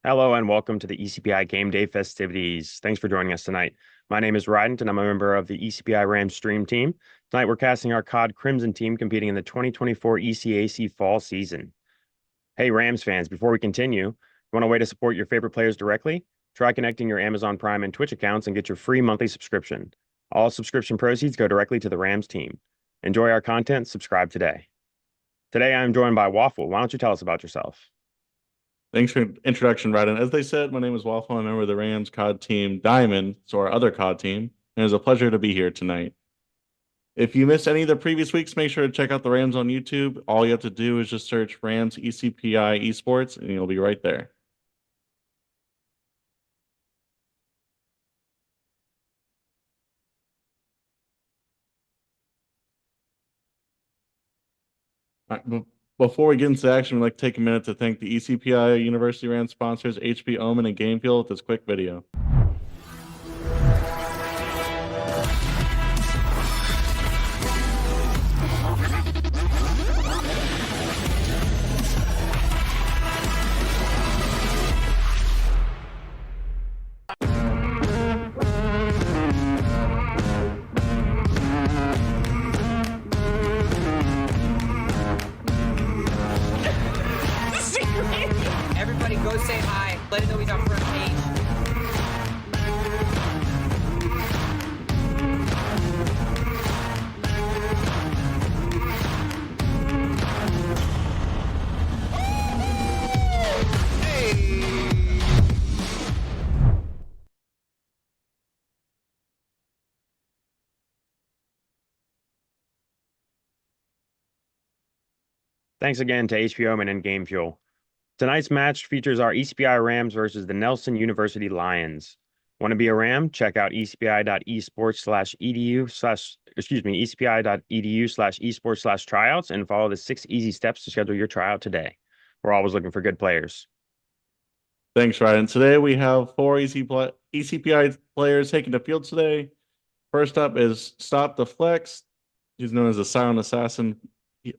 Hello and welcome to the ECPI Game Day festivities. Thanks for joining us tonight. My name is Rydant and I'm a member of the ECPI Rams Stream team. Tonight we're casting our COD Crimson team competing in the 2024 ECAC fall season. Hey Rams fans, before we continue, want a way to support your favorite players directly? Try connecting your Amazon Prime and Twitch accounts and get your free monthly subscription. All subscription proceeds go directly to the Rams team. Enjoy our content, subscribe today. Today I'm joined by Waffle. Why don't you tell us about yourself? Thanks for the introduction, Ryden. As they said, my name is Waffle. I'm a member of the Rams COD team Diamond, so our other COD team. And it's a pleasure to be here tonight. If you missed any of the previous weeks, make sure to check out the Rams on YouTube. All you have to do is just search Rams ECPI Esports, and you'll be right there. All right, before we get into action, we'd like to take a minute to thank the ECPI University Rams sponsors, HP Omen and Gamefuel, with this quick video. Everybody go say hi. Let him know he's on front page. Thanks again to HP Omen and Game Fuel. Tonight's match features our ECPI Rams versus the Nelson University Lions. Want to be a Ram? Check out ecpi.esports/edu/esports/tryouts and follow the 6 easy steps to schedule your tryout today. We're always looking for good players. Thanks, Ryan. Today we have four ECPI players taking the field today. First up is Stop the Flex. He's known as a silent assassin.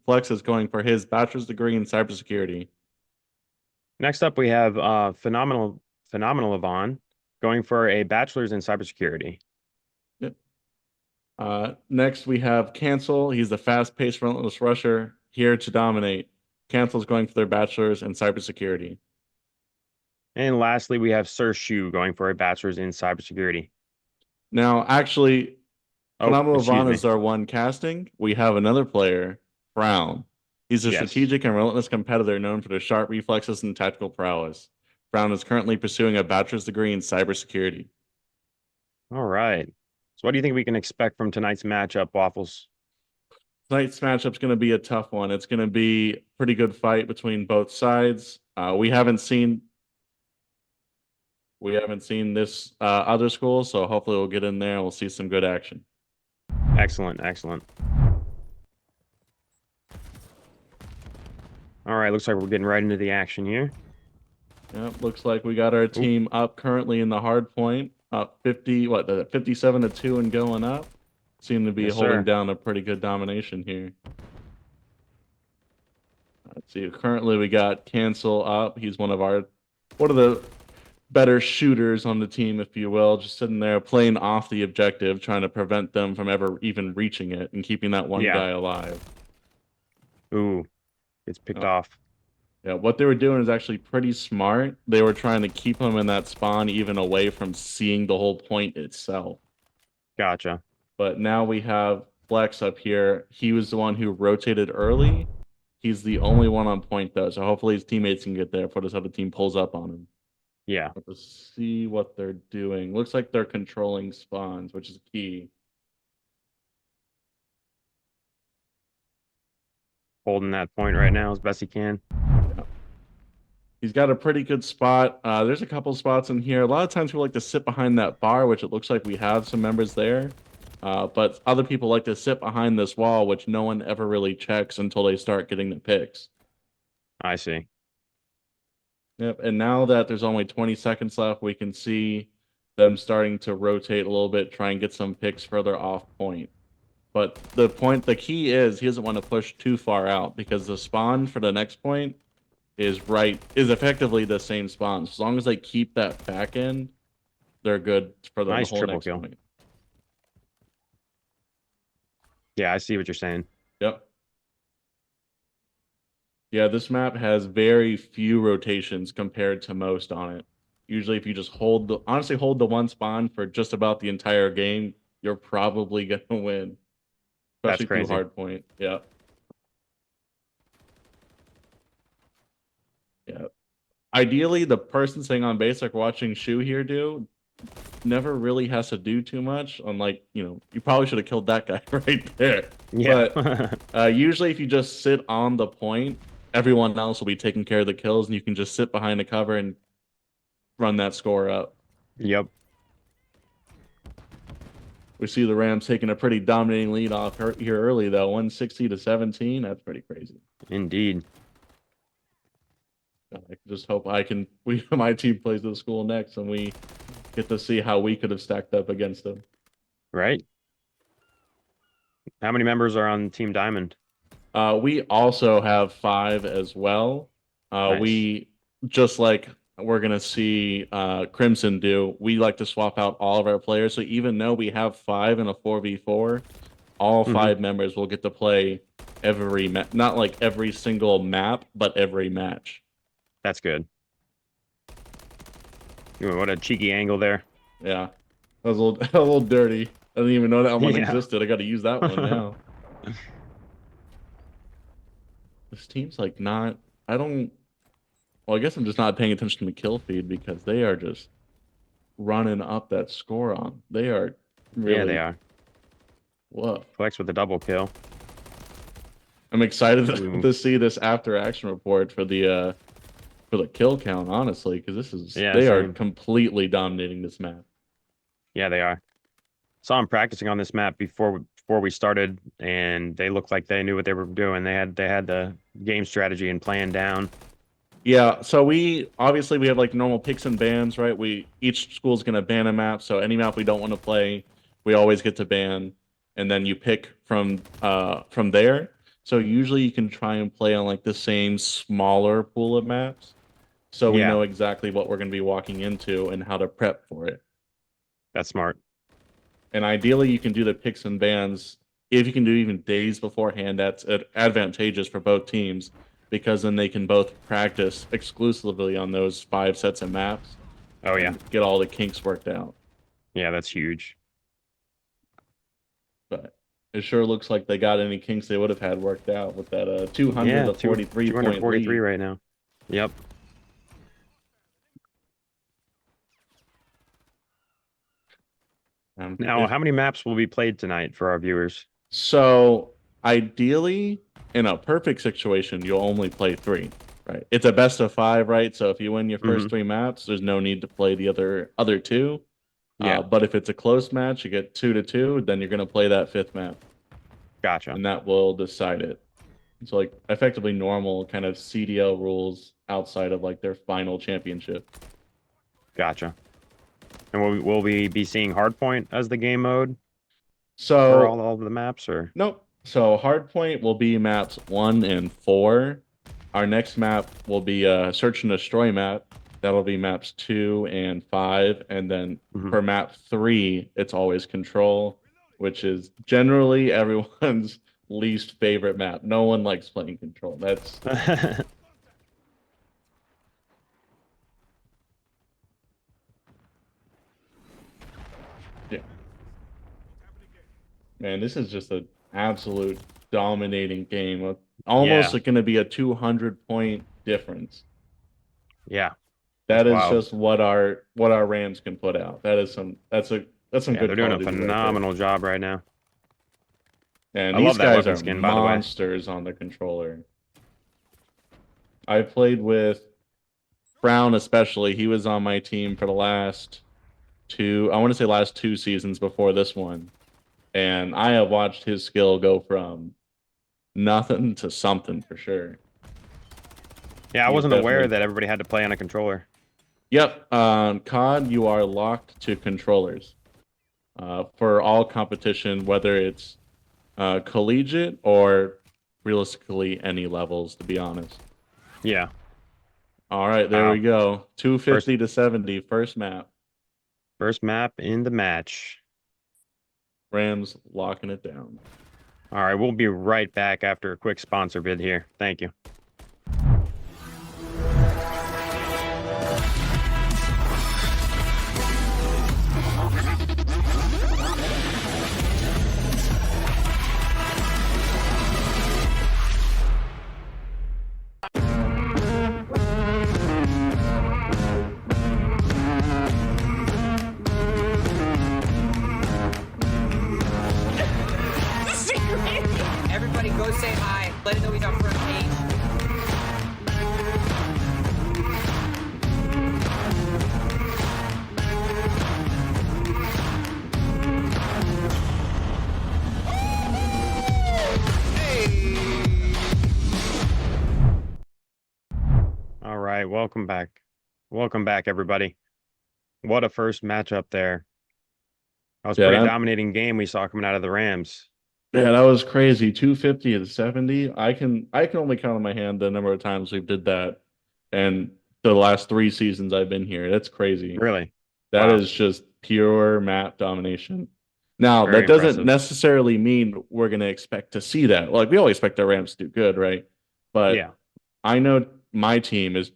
Flex is going for his bachelor's degree in cybersecurity. Next up, we have Phenomenal Yvonne going for a bachelor's in cybersecurity. Yep. Next, we have Cancel. He's the fast-paced, relentless rusher here to dominate. Cancel's going for their bachelor's in cybersecurity. And lastly, we have Sir Shu going for a bachelor's in cybersecurity. Now, actually, Phenomenal excuse Yvonne me. is our one casting. We have another player, Brown. He's a Yes. strategic and relentless competitor known for their sharp reflexes and tactical prowess. Brown is currently pursuing a bachelor's degree in cybersecurity. All right. So what do you think we can expect from tonight's matchup, Waffles? Tonight's matchup's going to be a tough one. It's going to be a pretty good fight between both sides. We haven't seen this other school, so hopefully we'll get in there and we'll see some good action. Excellent, excellent. All right, looks like we're getting right into the action here. Yep, looks like we got our team up currently in the hard point, up 57-2 and going up. Seem to be holding down a pretty good domination here. Let's see. Currently, we got Cancel up. He's one of the better shooters on the team, if you will, just sitting there playing off the objective, trying to prevent them from ever even reaching it and keeping that one guy alive. Ooh, it's picked off. Yeah, what they were doing is actually pretty smart. They were trying to keep him in that spawn even away from seeing the whole point itself. Gotcha. But now we have Flex up here. He was the one who rotated early. He's the only one on point, though, so hopefully his teammates can get there before this other team pulls up on him. Yeah. Let's see what they're doing. Looks like they're controlling spawns, which is key. Holding that point right now as best he can. Yeah. He's got a pretty good spot. There's a couple spots in here. A lot of times people like to sit behind that bar, which it looks like we have some members there. But other people like to sit behind this wall, which no one ever really checks until they start getting the picks. I see. Yep, and now that there's only 20 seconds left, we can see them starting to rotate a little bit, try and get some picks further off point. But the key is he doesn't want to push too far out because the spawn for the next point is effectively the same spawn. As long as they keep that back end, they're good for the Nice whole triple next kill. point. Yeah, I see what you're saying. Yep. Yeah, this map has very few rotations compared to most on it. Usually if you just hold the one spawn for just about the entire game, you're probably gonna win. That's Especially through crazy. hardpoint. Yeah. Yeah. Ideally, the person staying on base, like watching Shu here do, never really has to do too much. Unlike, you probably should have killed that guy right there. Yeah. But usually if you just sit on the point, everyone else will be taking care of the kills, and you can just sit behind the cover and run that score up. Yep. We see the Rams taking a pretty dominating lead off here early, though. 160-17. That's pretty crazy. Indeed. I just hope my team plays the school next, and we get to see how we could have stacked up against them. Right. How many members are on Team Diamond? We also have 5 as well. Nice. We, just like we're going to see Crimson do, we like to swap out all of our players. So even though we have 5 in a 4v4, all 5 members will get to play every not like every single map, but every match. That's good. What a cheeky angle there. Yeah. That was a little dirty. I didn't even know that one Yeah. existed. I got to use that one now. This team's like not... Well, I guess I'm just not paying attention to the kill feed because they are just running up that score on. They are really... Yeah, they are. Whoa. Flex with a double kill. I'm excited to see this after action report for the kill count, honestly, because this is... Yeah, they are same. completely dominating this map. Yeah, they are. Saw them practicing on this map before we started, and they looked like they knew what they were doing. They had the game strategy and plan down. Yeah, so we have like normal picks and bans, right? Each school's gonna ban a map, so any map we don't want to play, we always get to ban, and then you pick from there. So usually you can try and play on like the same smaller pool of maps, so we know exactly what we're gonna be walking into and how to prep for it. That's smart. And ideally, you can do the picks and bans. If you can do even days beforehand, that's advantageous for both teams, because then they can both practice exclusively on those 5 sets of maps. Oh, yeah. Get all the kinks worked out. Yeah, that's huge. But it sure looks like they got any kinks they would have had worked out with that 243 point 243 lead. right now. Yep. Now, how many maps will be played tonight for our viewers? So, ideally, in a perfect situation, you'll only play 3, right? It's a best of 5, right? So if you win your first 3 maps, there's no need to play the other 2. Yeah. But if it's a close match, you get 2-2, then you're going to play that 5th map. Gotcha. And that will decide it. It's like effectively normal kind of CDL rules outside of like their final championship. Gotcha. And will we be seeing Hardpoint as the game mode? So for all of the maps, or nope. So Hardpoint will be maps 1 and 4. Our next map will be a Search and Destroy map. That'll be maps 2 and 5. And then for map 3, it's always Control, which is generally everyone's least favorite map. No one likes playing Control. That's yeah. Man, this is just an absolute dominating game. Almost going to be a 200-point difference. Yeah. That is just what our Rams can put out. That's some good. They're doing a phenomenal job right now. And these guys are monsters on the controller. I've played with Brown especially. He was on my team for the last 2 seasons before this one. And I have watched his skill go from nothing to something for sure. Yeah, I wasn't aware that everybody had to play on a controller. Yep. COD, you are locked to controllers for all competition, whether it's collegiate or realistically any levels, to be honest. Yeah. All right, there Wow. we go. 250 to 70, first map. First map in the match. Rams locking it down. All right, we'll be right back after a quick sponsor bid here. Thank you. Everybody go say hi. Let him know he's on front page. All right, welcome back. Welcome back, everybody. What a first matchup there. That was a pretty dominating game we saw coming out of the Rams. Yeah, that was crazy. 250 to 70. I can only count on my hand the number of times we've did that. And the last 3 seasons I've been here. That's crazy. Really? That Wow. is just pure map domination. Now, Very that doesn't impressive. necessarily mean we're going to expect to see that. Like, we always expect the Rams to do good, right? But Yeah. I know my team is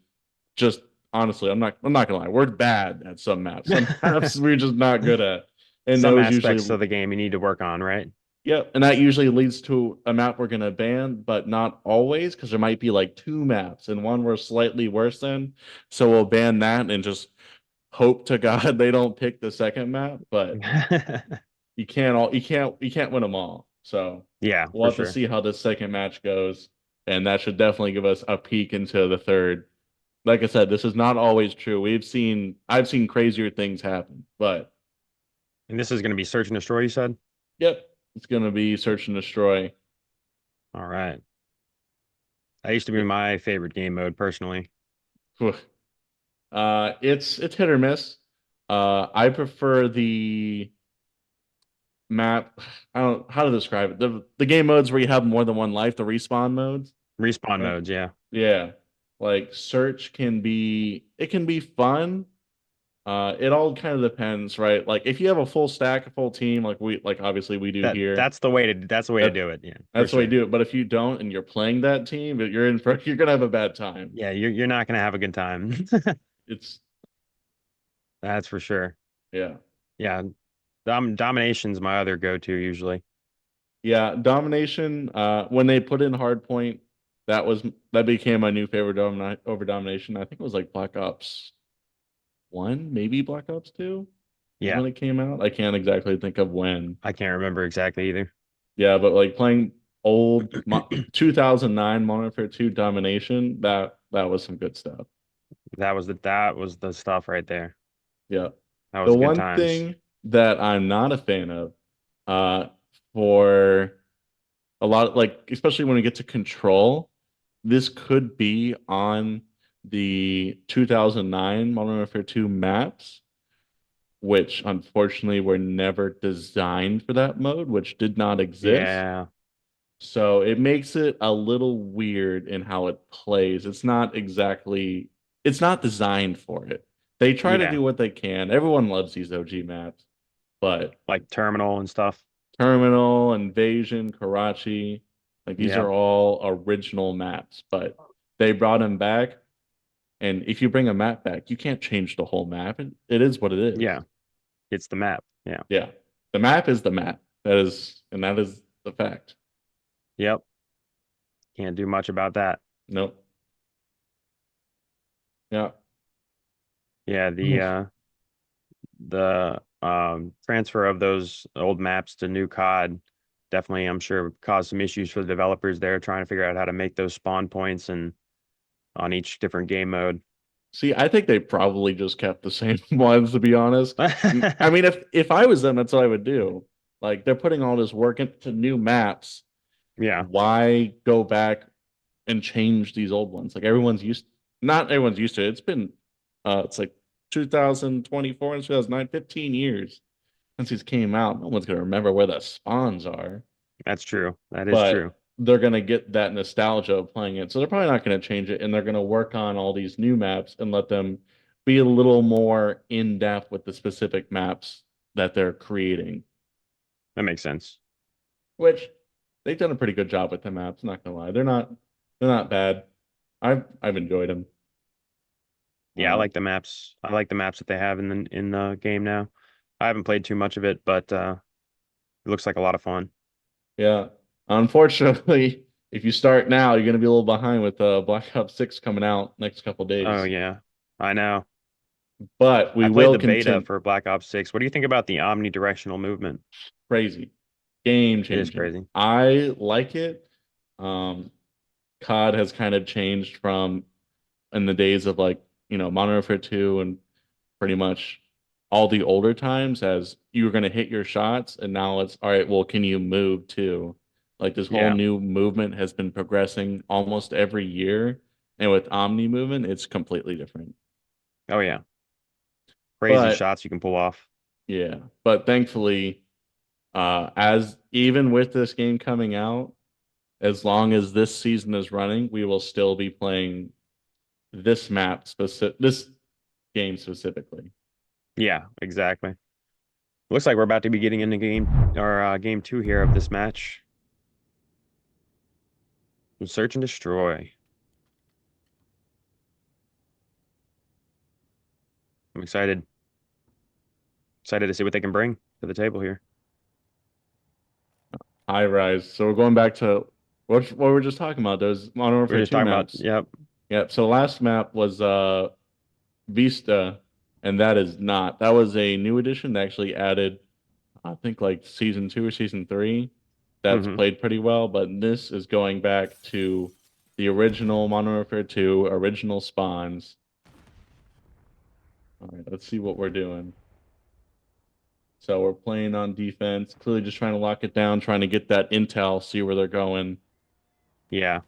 just honestly, I'm not gonna lie, we're bad at some maps. Some maps we're just not good at. And Some those aspects usually, of the game you need to work on, right? yep, and that usually leads to a map we're gonna ban, but not always, because there might be like 2 maps and one we're slightly worse than. So we'll ban that and just hope to God they don't pick the second map. But you can't win them all. So Yeah, we'll for have to sure. see how this second match goes, and that should definitely give us a peek into the third. Like I said, this is not always true. I've seen crazier things happen, but And this is going to be search and destroy, you said? yep, it's gonna be search and destroy. All right. That used to be my favorite game mode, personally. It's hit or miss. I prefer the map. I don't how to describe it. The game modes where you have more than one life, the respawn modes. Respawn Right? modes, yeah. Yeah. Like search can be fun. It all kind of depends, right? Like if you have a full stack, a full team, like obviously we do here. That's the way to That do it, yeah, for that's the way to sure. do it. But if you don't and you're playing that team, you're gonna have a bad time. Yeah, you're not going to have a good time. It's That's for sure. yeah. Yeah, domination's my other go-to usually. Yeah, domination. When they put in hardpoint, that became my new favorite over domination. I think it was like Black Ops 1, maybe Black Ops 2 is Yeah, when it came out. I can't exactly think of when. I can't remember exactly either. Yeah, but like playing old 2009 Modern Warfare 2 domination, that was some good stuff. That was the stuff right there. Yeah. That The was good one times. thing that I'm not a fan of, for a lot, like especially when we get to control, this could be on the 2009 Modern Warfare 2 maps, which unfortunately were never designed for that mode, which did not exist. Yeah, So it makes it a little weird in how it plays. It's not designed for it. They try to yeah, do what they can. Everyone loves these OG maps, but like Terminal and stuff. Terminal, Invasion, Karachi, like these Yeah, are all original maps, but they brought them back. And if you bring a map back, you can't change the whole map. It is what it is. yeah, it's the map. Yeah, Yeah. The map is the map. That is the fact. yep. Can't do much about that. Nope. Yeah. Yeah, the transfer of those old maps to new COD definitely, I'm sure, caused some issues for the developers there trying to figure out how to make those spawn points and on each different game mode. See, I think they probably just kept the same ones, to be honest. I mean, if I was them, that's what I would do. Like they're putting all this work into new maps. Yeah, Why go back and change these old ones? Like not everyone's used to it. It's like 2024 and 2009, 15 years since these came out. No one's gonna remember where the spawns are. that's true. That is But true. they're gonna get that nostalgia of playing it. So they're probably not gonna change it, and they're gonna work on all these new maps and let them be a little more in depth with the specific maps that they're creating. That makes sense. Which they've done a pretty good job with the maps. Not gonna lie, they're not bad. I've enjoyed them. Yeah, I like the maps. I like the maps that they have in the game now. I haven't played too much of it, but it looks like a lot of fun. Yeah. Unfortunately, if you start now, you're gonna be a little behind with Black Ops 6 coming out next couple Oh days. yeah, I know. But I we played will the beta continue. for Black Ops 6. What do you think about the omnidirectional movement? Crazy. Game It is changing. crazy. I like it. Um, COD has kind of changed from in the days of like, Modern Warfare 2 and pretty much all the older times as you were going to hit your shots, and now it's all right, well, can you move too? Like this whole Yeah. new movement has been progressing almost every year, and with Omni movement, it's completely different. Oh yeah. Crazy But shots you can pull off. yeah, but thankfully, as even with this game coming out, as long as this season is running, we will still be playing this game specifically. Yeah, exactly. Looks like we're about to be getting into game 2 here of this match. Search and destroy. I'm excited. Excited to see what they can bring to the table here. High rise. So we're going back to what we were just talking about. Those Modern We Warfare were just 2 talking about, maps. yep. Yep. So last map was Vista, and that is not. That was a new edition that actually added, I think like season 2 or season 3. That's Hmm. played pretty well, but this is going back to the original Modern Warfare 2, original spawns. All right, let's see what we're doing. So we're playing on defense, clearly just trying to lock it down, trying to get that intel, see where they're going. Yeah.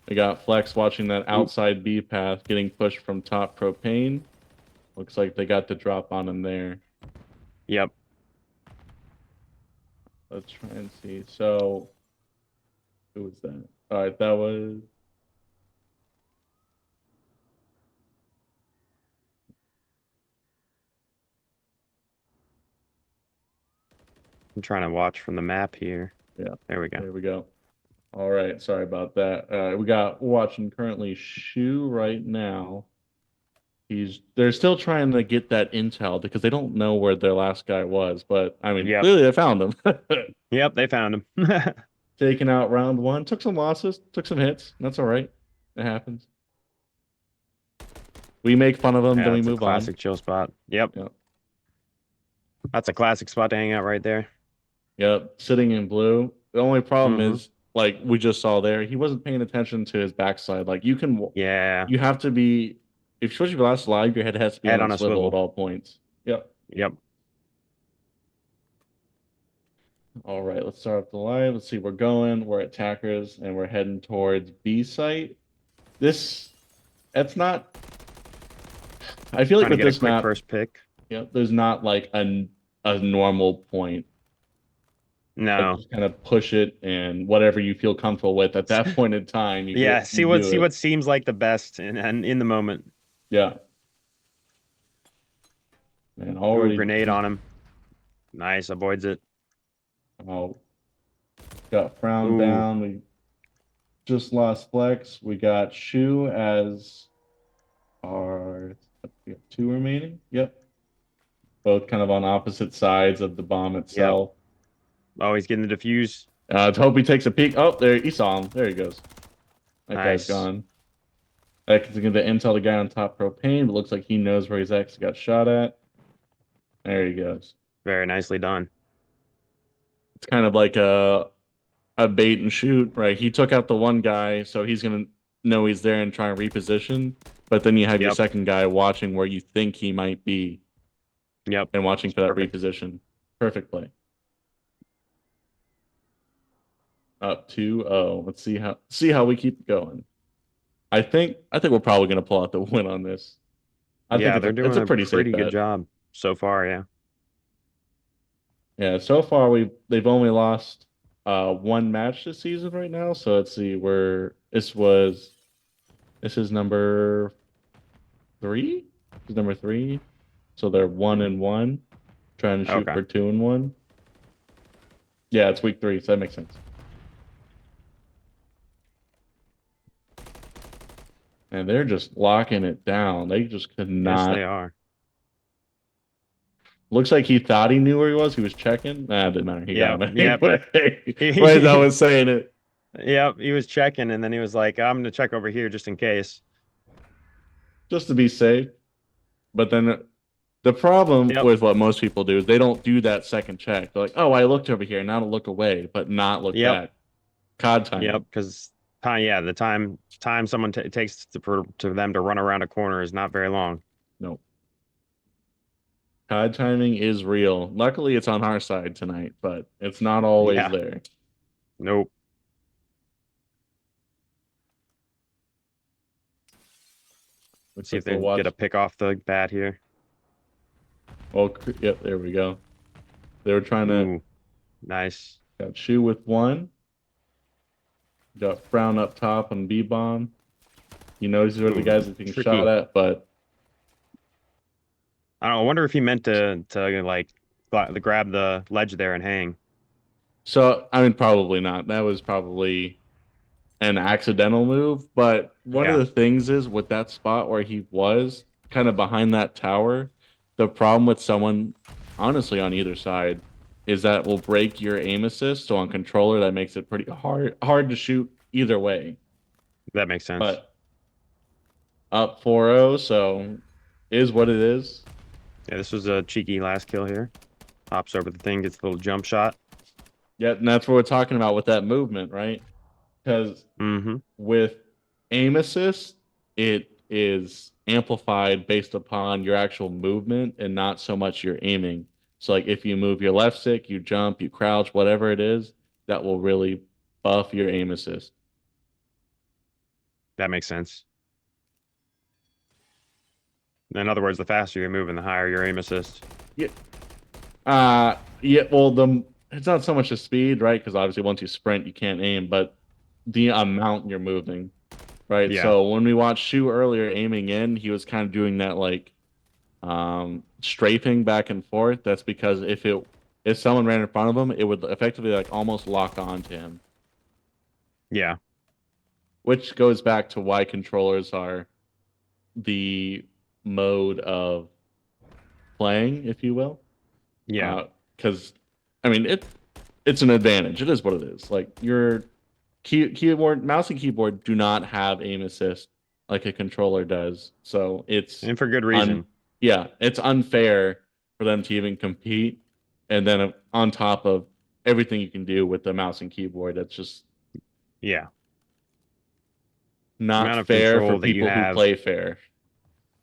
We got Flex watching that Ooh. outside B path getting pushed from top propane. Looks like they got the drop on him there. Yep. Let's try and see. So, who was that? All right, that was. I'm trying to watch from the map here. Yeah, There we go. there we go. All right, sorry about that. We're watching currently Shu right now. They're still trying to get that intel because they don't know where their last guy was, but I mean, Yep. clearly they found him. Yep, they found him. Taking out round one, took some losses, took some hits. That's all right. It happens. We make fun of them, Yeah, then we that's a move classic on. chill spot. Yep. Yep. That's a classic spot to hang out right there. Yep. Sitting in blue. The only problem Mhm. is, like we just saw there, he wasn't paying attention to his backside. Like Yeah. you have to be, if especially if you're last live, your head has to be Head on on a a swivel at swivel. all points. Yep. Yep. All right, let's start up the live. Let's see, we're going. We're attackers, and we're heading towards B site. That's not. I feel like Trying to with get a this quick map, first pick. there's not like a normal point. Like No. just kind of push it and whatever you feel comfortable with at that point in time, Yeah, you do see it. what seems like the best and in the moment. Yeah. And Ooh, already grenade just on him. Nice, avoids it. oh, got frowned Ooh. down. We just lost Flex. We got Shu as our we have 2 remaining. Yep. Both kind of on opposite sides of the bomb Yep. itself. Oh, he's getting the defuse. Let's hope he takes a peek. Oh, there he saw him. There he goes. That guy's Nice. gone. That can get the intel the guy on top propane, but looks like he knows where he's actually got shot at. There he goes. Very nicely done. It's kind of like a bait and shoot, right? He took out the one guy, so he's gonna know he's there and try and reposition. But then you have your Yep. second guy watching where you think he might be Yep. and watching for that Perfect. reposition. Perfect play. Up 2-0. Let's see how we keep going. I think we're probably gonna pull out the win on this. I Yeah, think they're it's doing a a pretty safe pretty good bet. job so far, yeah. Yeah, so far they've only lost one match this season right now. So let's see where this is number 3. This is number 3. So they're 1-1, trying to shoot Okay. for 2-1. Yeah, it's week 3, so that makes sense. And they're just locking it down. They just could Yes, not. they are. Looks like he thought he knew where he was. He was checking. Nah, it didn't matter. He got him. Yep. Right as I was saying it. Yep, he was checking, and then he was like, "I'm gonna check over here just in case." Just to be safe. But then the problem with what most people do is they don't do that second check. They're like, oh, I looked over here, now to look away, but not look back. COD time. Yep, because the time someone takes to them to run around a corner is not very long. Nope. COD timing is real. Luckily, it's on our side tonight, but it's not always there. Nope. Let's see if they get a pick off the bat here. Oh, yep, there we go. They were trying to. Nice. Got Shoe with 1. Got Brown up top on B-bomb. He knows these are the guys that being shot at, but I don't know. I wonder if he meant to like grab the ledge there and hang. So I mean, probably not. That was probably an accidental move. But one of the things is with that spot where he was kind of behind that tower, the problem with someone, honestly, on either side, is that will break your aim assist. So on controller, that makes it pretty hard to shoot either way. That makes sense. But up 4-0, so is what it is. Yeah, this was a cheeky last kill here. Hops over the thing, gets a little jump shot. Yeah, and that's what we're talking about with that movement, right? Because with aim assist, it is amplified based upon your actual movement and not so much your aiming. So like if you move your left stick, you jump, you crouch, whatever it is, that will really buff your aim assist. That makes sense. In other words, the faster you're moving, the higher your aim assist. Yeah. Well, it's not so much the speed, right? Because obviously once you sprint, you can't aim, but the amount you're moving, right? Yeah. So when we watched Shu earlier aiming in, he was kind of doing that like strafing back and forth. That's because if someone ran in front of him, it would effectively like almost lock onto him. Yeah. Which goes back to why controllers are the mode of playing, if you will. Yeah. Because I mean it's an advantage. It is what it is. Like your keyboard, mouse and keyboard do not have aim assist like a controller does. So and for good reason. It's unfair for them to even compete. And then on top of everything you can do with the mouse and keyboard, that's just not fair for people who play fair.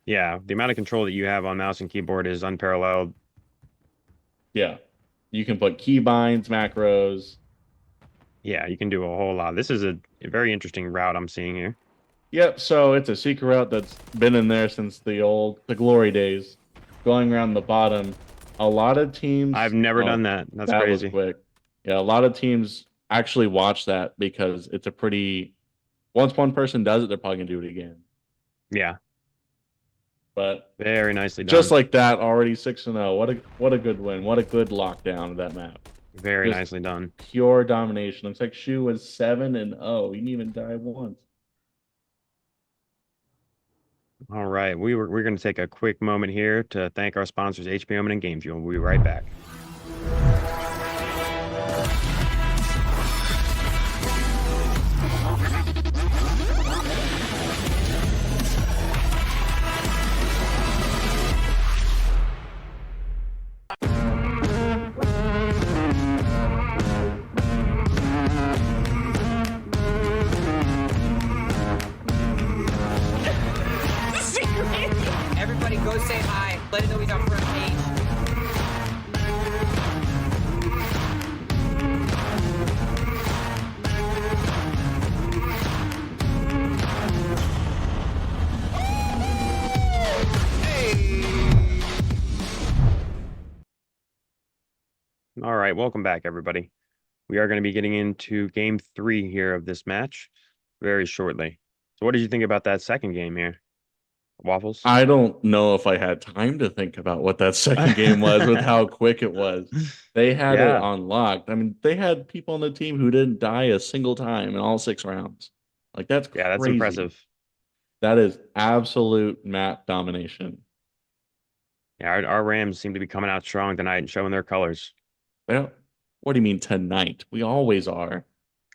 Yeah, the amount of control that you have on mouse and keyboard is unparalleled. Yeah. You can put keybinds, macros. Yeah, you can do a whole lot. This is a very interesting route I'm seeing here. Yep, so it's a secret route that's been in there since the glory days. Going around the bottom. A lot of teams... I've never done that. That's crazy. That was quick. Yeah, a lot of teams actually watch that because it's a pretty... Once one person does it, they're probably going to do it again. Yeah. But very nicely done. Just like that, already 6-0. What a good win. What a good lockdown of that map. Very nicely done. Pure domination. Looks like Shu was 7-0. He didn't even die once. All right, we're going to take a quick moment here to thank our sponsors, HP Omen and Game Fuel. We'll be right back. Everybody go say hi. Let him know he's on front page. All right, welcome back, everybody. We are going to be getting into game 3 here of this match very shortly. So what did you think about that second game here? Waffles? I don't know if I had time to think about what that second game was with how quick it was. They had it Yeah, on locked. I mean, they had people on the team who didn't die a single time in all 6 rounds. Like, that's yeah, that's crazy. impressive. That is absolute map domination. Yeah, our Rams seem to be coming out strong tonight and showing their colors. Well, what do you mean tonight? We always are.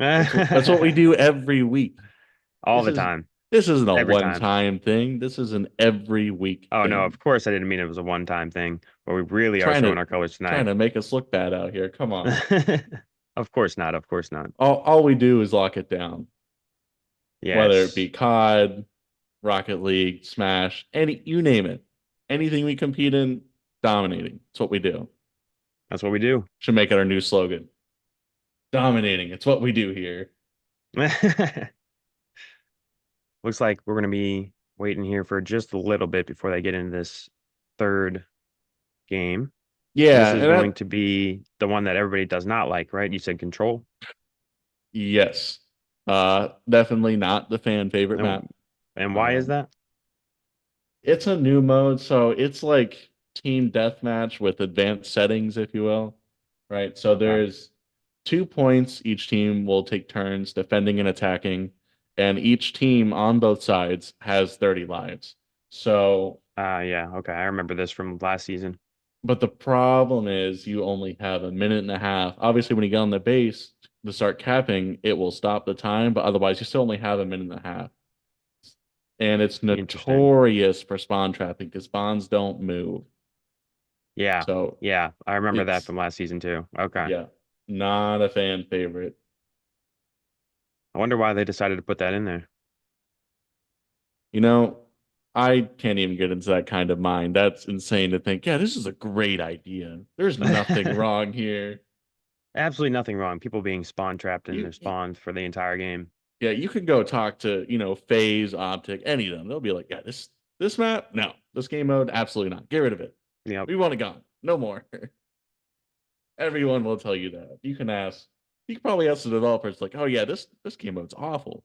That's what we do every week. All This the is time, this isn't a every time. one-time thing. This is an every week Oh no, thing. of course I didn't mean it was a one-time thing, but we really are Trying showing to our colors trying tonight. to make us look bad out here. Come on. Of course not, of course not. All we do is lock it down. Whether it be Yes, COD, Rocket League, Smash, you name it. Anything we compete in, dominating. That's what we do. that's what we do. Should make it our new slogan. Dominating. It's what we do here. Looks like we're going to be waiting here for just a little bit before they get into this third game. Yeah, This is and going to be the one that everybody does not like, right? You said Control. yes. Definitely not the fan favorite map. And why is Um, that? it's a new mode, so it's like team deathmatch with advanced settings, if you will. Right. So Okay. there's 2 points. Each team will take turns defending and attacking, and each team on both sides has 30 lives. So, Yeah, okay. I remember this from last season. but the problem is you only have a minute and a half. Obviously, when you get on the base to start capping, it will stop the time, but otherwise, you still only have a minute and a half. And it's Interesting. notorious for spawn trapping because spawns don't move. Yeah, So yeah. I remember that it's, from last season too. Okay. yeah, not a fan favorite. I wonder why they decided to put that in there. You know, I can't even get into that kind of mind. That's insane to think, yeah, this is a great idea. There's nothing wrong here. Absolutely nothing wrong. People being spawn trapped in their You spawns for the entire game. yeah, you can go talk to, FaZe, Optic, any of them. They'll be like, yeah, this map, no. This game mode, absolutely not. Get rid of it. Yep. We want it gone. No more. Everyone will tell you that. You can probably ask the developers, like, oh yeah, this game mode's awful.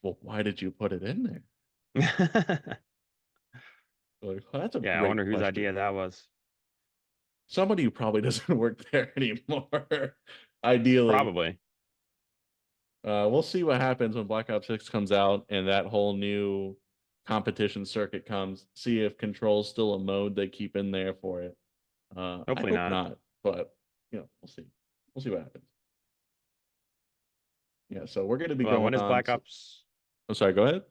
Well, why did you put it in there? Like, well, that's a Yeah, I great wonder whose question. idea that was. Somebody who probably doesn't work there anymore. Ideally, Probably. we'll see what happens when Black Ops 6 comes out and that whole new competition circuit comes. See if Control's still a mode they keep in there for it. I Hopefully hope not. not, but we'll see. We'll see what happens. Yeah, so we're going to be Well, going when is on. Black Ops? I'm sorry. Go ahead.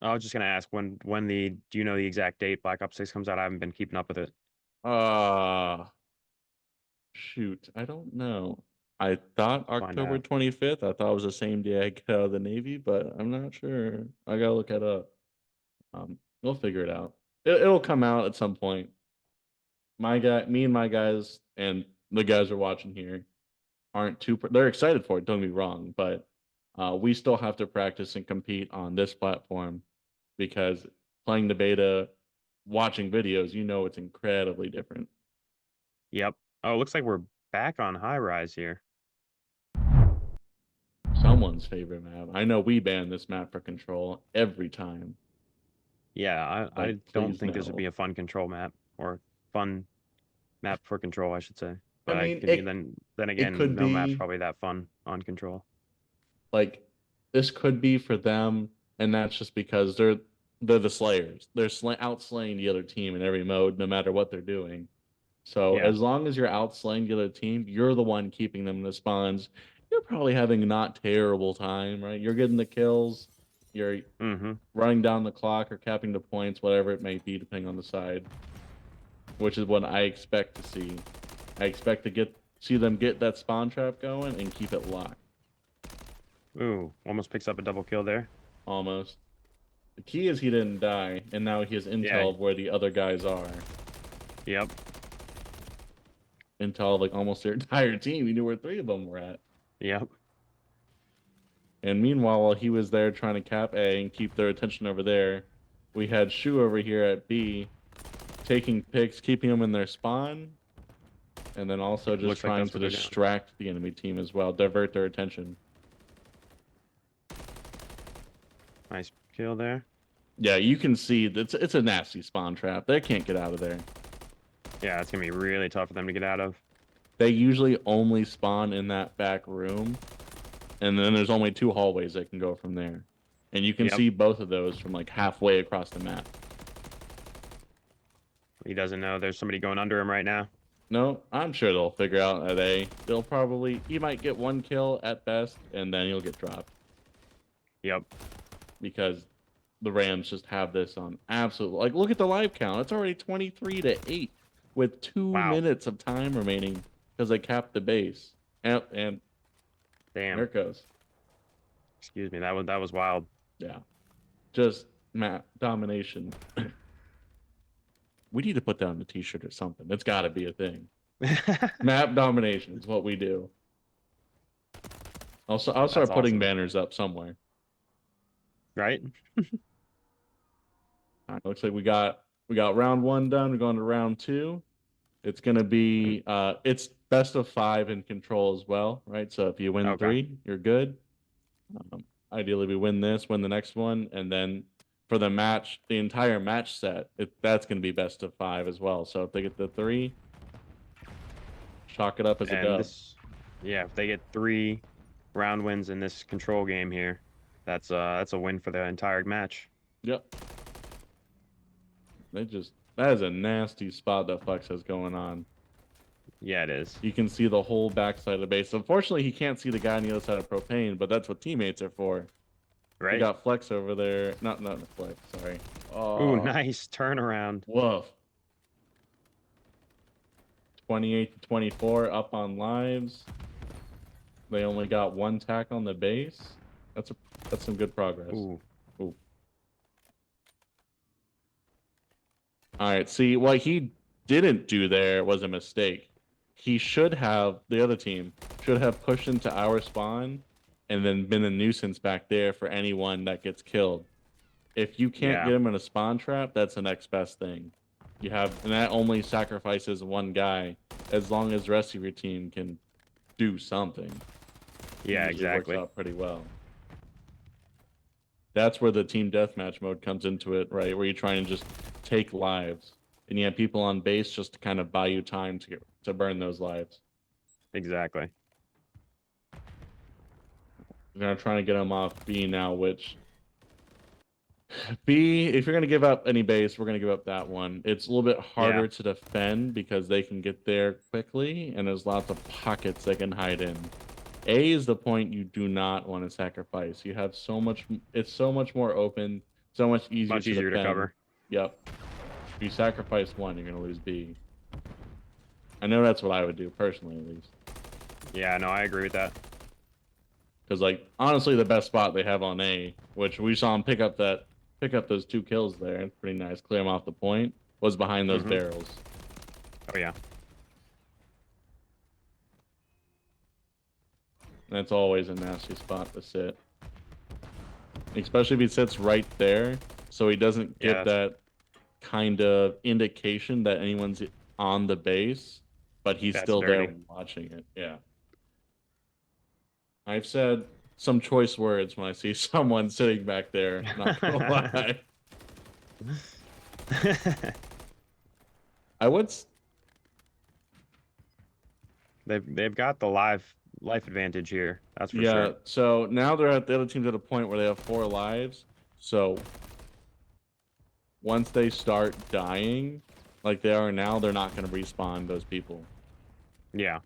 I was just gonna ask do you know the exact date Black Ops 6 comes out? I haven't been keeping up with it. Shoot, I don't know. I thought Find October out. 25th. I thought it was the same day I get out of the Navy, but I'm not sure. I gotta look it up. We'll figure it out. It'll come out at some point. Me and my guys, and the guys who are watching here aren't they're excited for it. Don't get me wrong, but we still have to practice and compete on this platform because playing the beta, watching videos, it's incredibly different. Yep. Oh, it looks like we're back on high rise here. Someone's favorite map. I know we ban this map for Control every time. Yeah, I Like, don't please think this would no. be a fun control map or fun map for control, I should say. I But mean, then it again, could no map's be probably that fun on control. like this could be for them, and that's just because they're the slayers. They're outslaying the other team in every mode, no matter what they're doing. So Yeah. as long as you're outslaying the other team, you're the one keeping them in the spawns. You're probably having a not terrible time, right? You're getting the kills. You're Mm-hmm. running down the clock or capping the points, whatever it may be, depending on the side. Which is what I expect to see. I expect to see them get that spawn trap going and keep it locked. Ooh, almost picks up a double kill there. Almost. The key is he didn't die, and now he has intel of where the other guys are. Yep. Intel of like almost their entire team. He knew where 3 of them were at. Yep. And meanwhile, while he was there trying to cap A and keep their attention over there, we had Shu over here at B taking picks, keeping them in their spawn. And then also just Looks like trying that's to what they're doing. distract the enemy team as well, divert their attention. Nice kill there. Yeah, you can see it's a nasty spawn trap. They can't get out of there. Yeah, it's gonna be really tough for them to get out of. They usually only spawn in that back room, and then there's only 2 hallways that can go from there. And you can Yep. see both of those from like halfway across the map. He doesn't know there's somebody going under him right now. No, I'm sure they'll figure out at A. They'll probably, he might get 1 kill at best, and then he'll get dropped. Yep. Because the Rams just have this on absolute, like, look at the live count. It's already 23-8 with 2 Wow. minutes of time remaining because they capped the base. And Damn. there it goes. Excuse me. That was wild. Yeah. Just map domination. We need to put that on the t-shirt or something. It's got to be a thing. Map domination is what we do. I'll start putting awesome. banners up somewhere. Right? All right, looks like we got round 1 done. We're going to round 2. It's going to be it's best of 5 in control as well, right? So if you win 3, you're good. Ideally, we win this, win the next one, and then for the match, the entire match set, that's going to be best of 5 as well. So if they get the 3, chalk it up as a dub. Yeah, if they get 3 round wins in this control game here, that's a win for the entire match. Yep. That is a nasty spot that Flex has going on. Yeah, it is. You can see the whole backside of the base. Unfortunately, he can't see the guy on the other side of Propane, but that's what teammates are for. Right. We got Flex over there. Not Flex, sorry. Oh. Ooh, nice turnaround. Woof. 28-24 up on lives. They only got 1 tack on the base. That's some good progress. Ooh. Ooh. All right, see, what he didn't do there was a mistake. He should have, the other team, should have pushed into our spawn and then been a nuisance back there for anyone that gets killed. If you can't get him in a spawn trap, that's the next best thing. And that only sacrifices 1 guy, as long as the rest of your team can do something. Yeah, exactly. Works out pretty well. That's where the team deathmatch mode comes into it, right? Where you're trying to just take lives, and you have people on base just to kind of buy you time to burn those lives. Exactly. We're trying to get them off B now, which B, if you're going to give up any base, we're going to give up that one. It's a little bit harder to defend because they can get there quickly, and there's lots of pockets they can hide in. A is the point you do not want to sacrifice. You have so much, it's so much more open, so much easier to cover. Yep. If you sacrifice 1, you're going to lose B. I know that's what I would do, personally, at least. Yeah, no, I agree with that. Because, like, honestly, the best spot they have on A, which we saw him pick up those 2 kills there, it's pretty nice, clear him off the point, was behind those barrels. Oh, yeah. That's always a nasty spot to sit. Especially if he sits right there, so he doesn't get that kind of indication that anyone's on the base, but he's still there watching it. Yeah. I've said some choice words when I see someone sitting back there, not gonna lie. They've got the life advantage here. That's for sure. Yeah, so now the other team's at a point where they have 4 lives. So once they start dying, like they are now, they're not going to respawn those people. Yeah.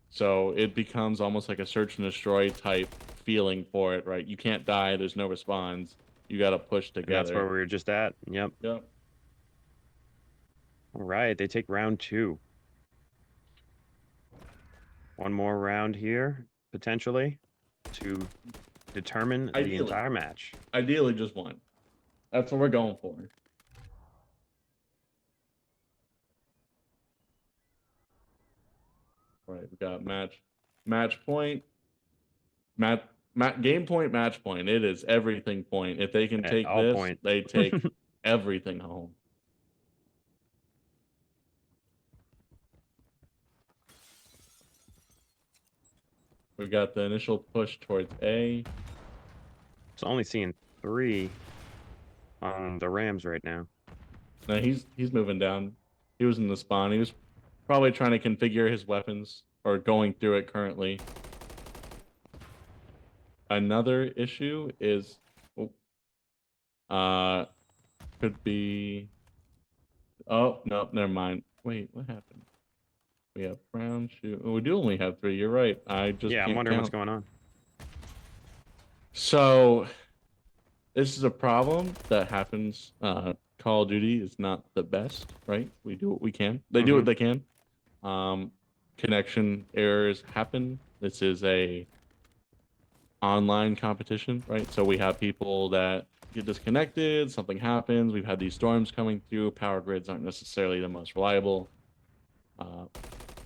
So it becomes almost like a search and destroy type feeling for it, right? You can't die. There's no respawns. You got to push together. And that's where we were just at. Yep. Yep. All right. They take round 2. 1 more round here, potentially, to determine the entire match. Ideally, just 1. That's what we're going for. All right, we got match point, game point, match point. It is everything point. If they can take this, they take everything home. We've got the initial push towards A. It's only seeing 3 on the Rams right now. No, he's moving down. He was in the spawn. He was probably trying to configure his weapons or going through it currently. Another issue is, could be. Oh no, never mind. Wait, what happened? We have brown shoe. Oh, we do only have 3. You're right. I just Yeah, I'm can't wondering count. what's going on. So this is a problem that happens. Call of Duty is not the best, right? We do what we can. They do what they can. Connection errors happen. This is a online competition, right? So we have people that get disconnected, something happens. We've had these storms coming through. Power grids aren't necessarily the most reliable.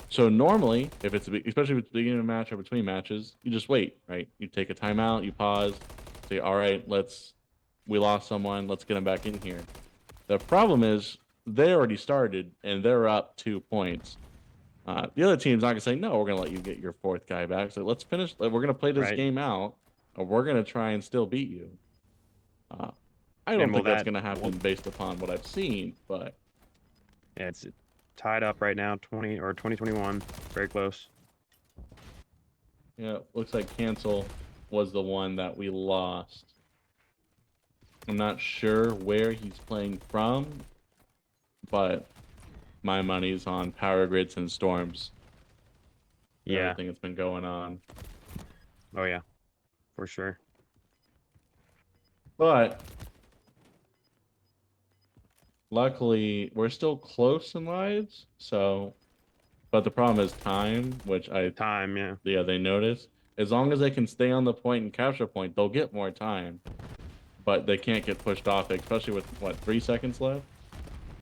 So normally, if it's especially if it's the beginning of a match or between matches, you just wait, right? You take a timeout, you pause, say, all right, we lost someone, let's get them back in here. The problem is they already started and they're up 2 points. The other team's not gonna say, no, we're gonna let you get your 4th guy back. So let's finish. We're gonna play this game out, or we're gonna try and still beat you. I don't think that's gonna happen based upon what I've seen, but yeah, it's tied up right now, 2021, very close. Yeah, looks like Cancel was the one that we lost. I'm not sure where he's playing from, but my money's on power grids and storms. Yeah. Everything that's been going on. Oh yeah, for sure. But luckily, we're still close in lives. So, but the problem is time, which yeah. Yeah, they notice. As long as they can stay on the point and capture point, they'll get more time. But they can't get pushed off, especially with, what, 3 seconds left?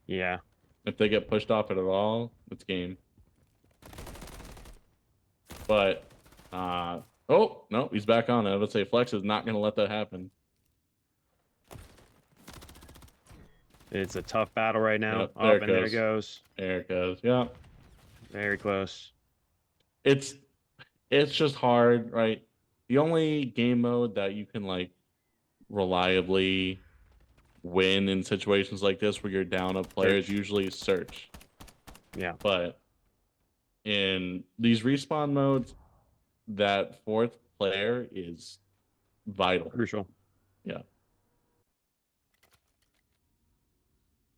Yeah. If they get pushed off it at all, it's game. But, oh, no, he's back on. I would say Flex is not going to let that happen. It's a tough battle right now. Yep, there it goes. There it goes. Yeah. Very close. It's just hard, right? The only game mode that you can, like, reliably win in situations like this where you're down a player is usually search. Yeah. But in these respawn modes, that 4th player is vital. Crucial. Yeah.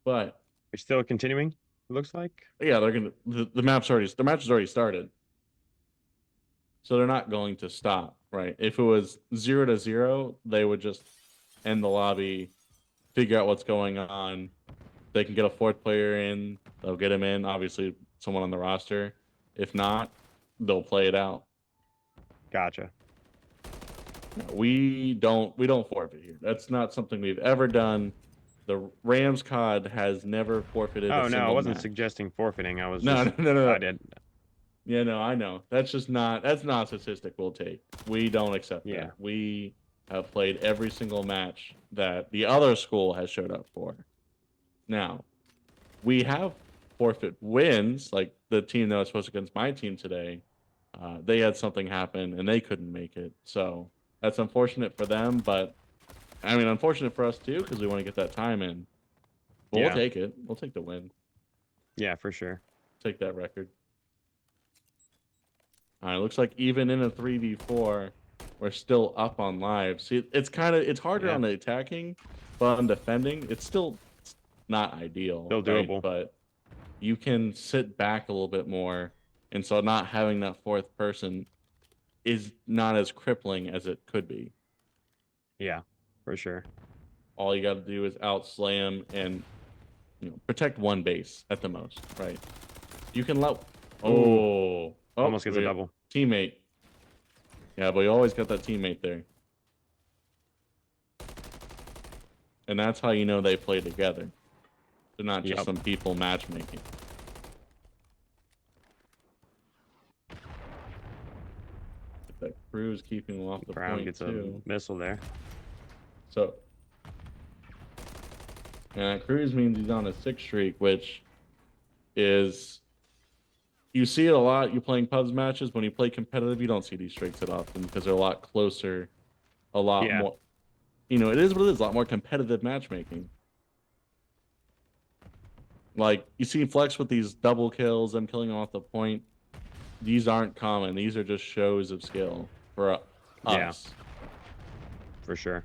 But we're still continuing, it looks like. Yeah, they're gonna the match has already started. So they're not going to stop, right? If it was 0-0, they would just end the lobby, figure out what's going on. They can get a 4th player in, they'll get him in, obviously someone on the roster. If not, they'll play it out. Gotcha. No, we don't forfeit here. That's not something we've ever done. The Rams COD has never forfeited a single I wasn't match. suggesting forfeiting. I was No. I did. Yeah, no, I know. That's not a statistic we'll take. We don't accept Yeah. that. We have played every single match that the other school has showed up for. Now, we have forfeit wins, like the team that was supposed to against my team today. They had something happen and they couldn't make it. So that's unfortunate for them, but I mean, unfortunate for us too, because we want to get that time in. But we'll take it. We'll take the win. Yeah, for sure. Take that record. All right, looks like even in a 3v4, we're still up on live. See, it's harder on the attacking, but on defending, it's still not ideal. Still doable. Right? But you can sit back a little bit more, and so not having that 4th person is not as crippling as it could be. Yeah, for sure. All you got to do is outslam and protect 1 base at the most, right? You can let. Almost gets a double. Teammate. Yeah, but you always got that teammate there. And that's how you know they play together. They're not just some people matchmaking. That crew's keeping them off the Brown point gets too. a missile there. So, Cruz means he's on a 6 streak, which is you see it a lot. You're playing pubs matches. When you play competitive, you don't see these streaks that often because they're a lot closer, a lot more. You know, it is what it is. A lot more competitive matchmaking. Like you see Flex with these double kills, them killing off the point. These aren't common. These are just shows of skill for us. For sure.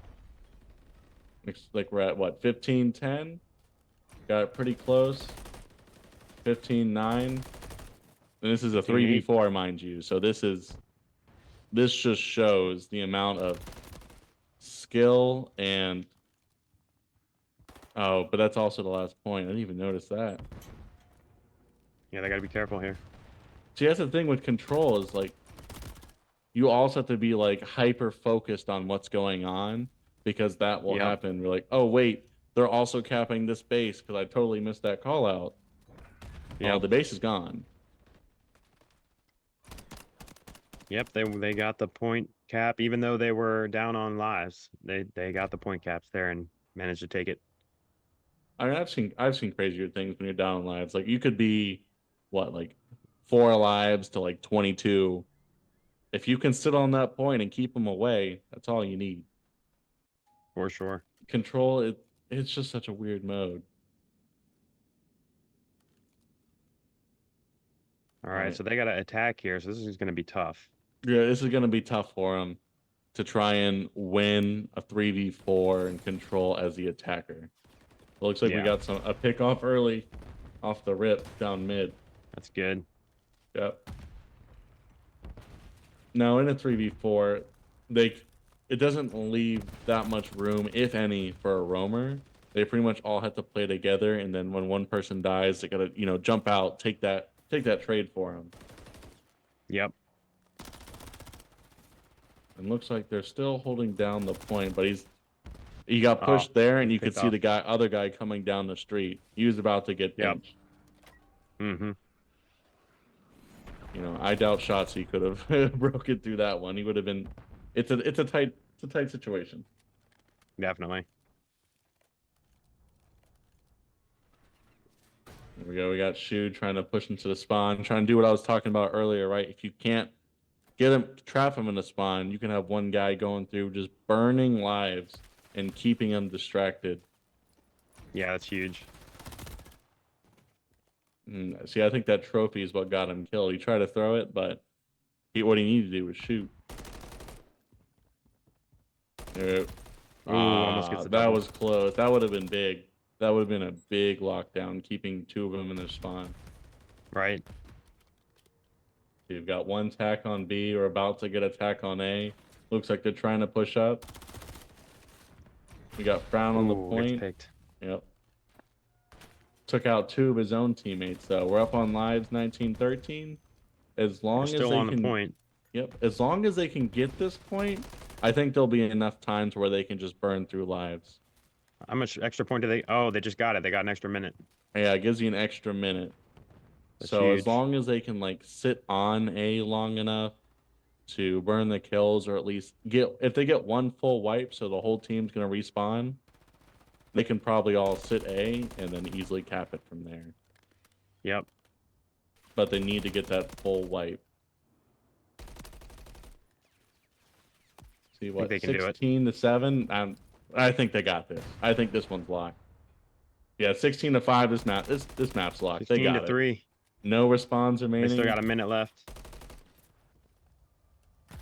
Looks like we're at what, 15-10? Got it pretty close. 15-9. And this is a 3v4, mind you. So this just shows the amount of skill and oh, but that's also the last point. I didn't even notice that. Yeah, they got to be careful here. See, that's the thing with control is like you also have to be like hyper focused on what's going on because that will happen. We're like, oh wait, they're also capping this base because I totally missed that call out. Yeah, the base is gone. Yep, they got the point cap, even though they were down on lives. They got the point caps there and managed to take it. I mean, I've seen crazier things when you're down on lives. Like you could be what, like 4 lives to like 22. If you can sit on that point and keep them away, that's all you need. For sure. Control, it's just such a weird mode. All right, so they got to attack here, so this is going to be tough. Yeah, this is going to be tough for them to try and win a 3v4 and control as the attacker. It looks like we got a pick off early off the rip down mid. That's good. Yep. Now in a 3v4, it doesn't leave that much room, if any, for a roamer. They pretty much all have to play together, and then when one person dies, they gotta, you know, jump out, take that trade for him. Yep. And looks like they're still holding down the point, but he got pushed there, and you could see the other guy coming down the street. He was about to get pinched. Mm-hmm. You know, I doubt Shotzi could have broken through that one. He would have been. It's a tight situation. Definitely. There we go. We got Shu trying to push into the spawn, trying to do what I was talking about earlier, right? If you can't get him, trap him in the spawn, you can have one guy going through just burning lives and keeping him distracted. Yeah, that's huge. See, I think that trophy is what got him killed. He tried to throw it, but what he needed to do was shoot. Almost gets the that double. was close. That would have been big. That would have been a big lockdown, keeping 2 of them in their spawn. Right. So you've got one tack on B, or about to get a tack on A. Looks like they're trying to push up. We got Frown on the point. Picked. Yep. Took out 2 of his own teammates, though. We're up on lives 19-13. As long as still they on can, the point. Yep. As long as they can get this point, I think there'll be enough times where they can just burn through lives. How much extra point do they? Oh, they just got it. They got an extra minute. Yeah, it gives you an extra minute. That's so huge. as long as they can like sit on A long enough to burn the kills, or at least if they get 1 full wipe, so the whole team's gonna respawn, they can probably all sit A and then easily cap it from there. Yep. But they need to get that full wipe. See what, they can do it. 16-7. I think they got this. I think this one's locked. Yeah, 16-5. This map's locked. They got 15-3. it. No respawns remaining. They still got a minute left.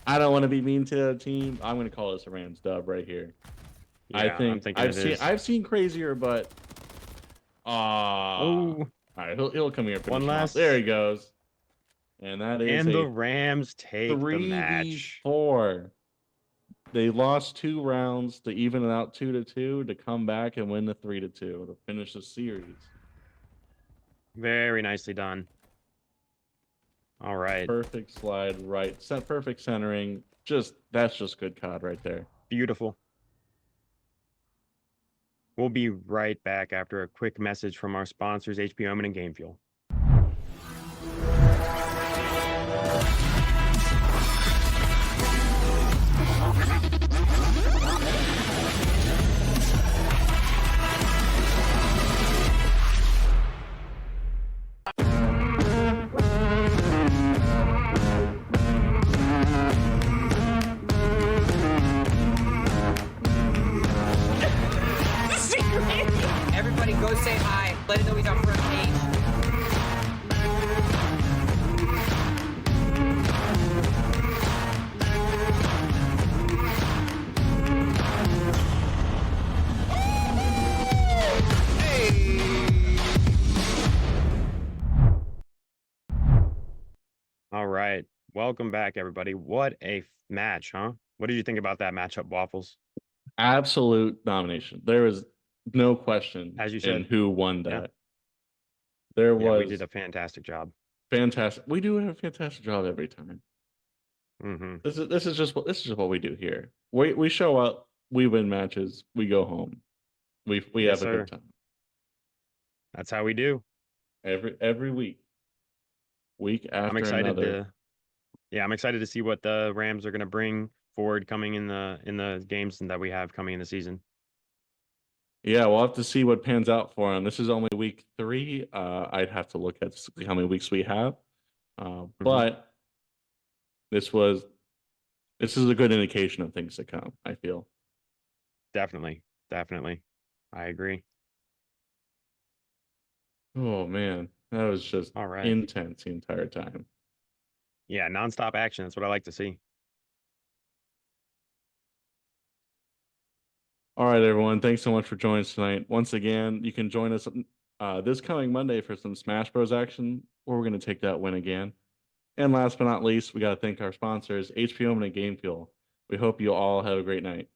I don't want to be mean to the team. I'm going to call this a Rams dub right here. Yeah, I'm thinking I've seen crazier, but Oh. all right, he'll come here. One last. There he goes, and that is And the a Rams take the match. 3v4. They lost 2 rounds to even it out 2-2 to come back and win the 3-2 to finish the series. Very nicely done. All right. Perfect slide right, perfect centering. That's just good COD right there. Beautiful. We'll be right back after a quick message from our sponsors, HP Omen and Game Fuel. say hi. Let him know he's on front page. All right. Welcome back, everybody. What a match, huh? What did you think about that matchup, Waffles? Absolute domination. There was no question As you in said. who won Yeah. that. There Yeah, we was did a fantastic job. fantastic. We do a fantastic job every time. Mm-hmm. This is just what we do here. We show up, we win matches, we go home. We Yes, have a sir. good time That's how we do. every week I'm after excited another. I'm excited to see what the Rams are going to bring forward coming in the games that we have coming in the season. Yeah, we'll have to see what pans out for him. This is only week 3. I'd have to look at how many weeks we have. But this is a good indication of things to come, I feel. Definitely. I agree. Oh man, that was just All right. intense the entire time. Yeah, nonstop action. That's what I like to see. All right, everyone. Thanks so much for joining us tonight. Once again, you can join us this coming Monday for some Smash Bros. Action, where we're going to take that win again. And last but not least, we got to thank our sponsors, HP Home and Game Fuel. We hope you all have a great night.